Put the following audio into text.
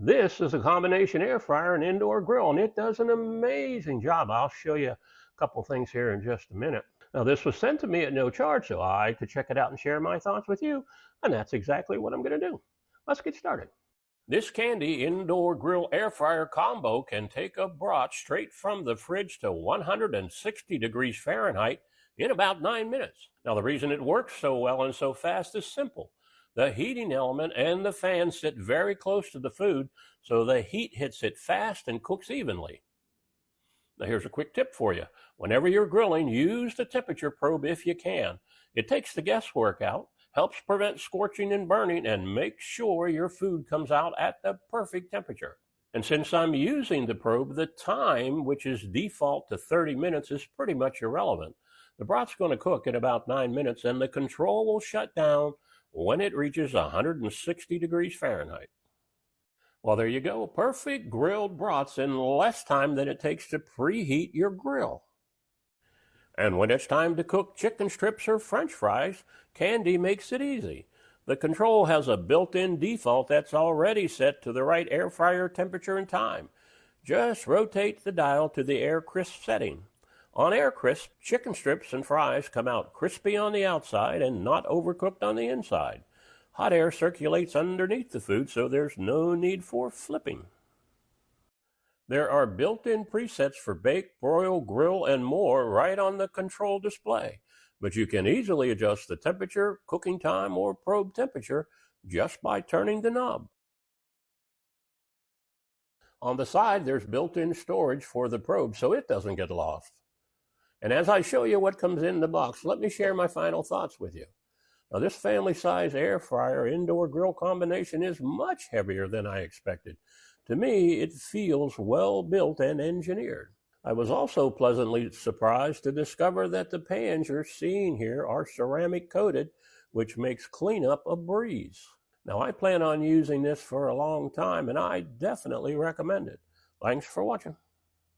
This is a combination air fryer and indoor grill, and it does an amazing job. I'll show you a couple things here in just a minute. Now, this was sent to me at no charge, so I could check it out and share my thoughts with you, and that's exactly what I'm going to do. Let's get started. This Candy indoor grill air fryer combo can take a brat straight from the fridge to 160 degrees Fahrenheit in about 9 minutes. Now, the reason it works so well and so fast is simple. The heating element and the fan sit very close to the food, so the heat hits it fast and cooks evenly. Now, here's a quick tip for you. Whenever you're grilling, use the temperature probe if you can. It takes the guesswork out, helps prevent scorching and burning, and makes sure your food comes out at the perfect temperature. And since I'm using the probe, the time, which is default to 30 minutes, is pretty much irrelevant. The brat's going to cook in about 9 minutes, and the control will shut down when it reaches 160 degrees Fahrenheit. Well, there you go. Perfect grilled brats in less time than it takes to preheat your grill. And when it's time to cook chicken strips or French fries, Candy makes it easy. The control has a built-in default that's already set to the right air fryer temperature and time. Just rotate the dial to the air crisp setting. On air crisp, chicken strips and fries come out crispy on the outside and not overcooked on the inside. Hot air circulates underneath the food, so there's no need for flipping. There are built-in presets for bake, broil, grill, and more right on the control display, but you can easily adjust the temperature, cooking time, or probe temperature just by turning the knob. On the side, there's built-in storage for the probe so it doesn't get lost. And as I show you what comes in the box, let me share my final thoughts with you. Now, this family-size air fryer indoor grill combination is much heavier than I expected. To me, it feels well built and engineered. I was also pleasantly surprised to discover that the pans you're seeing here are ceramic coated, which makes cleanup a breeze. Now, I plan on using this for a long time, and I definitely recommend it. Thanks for watching.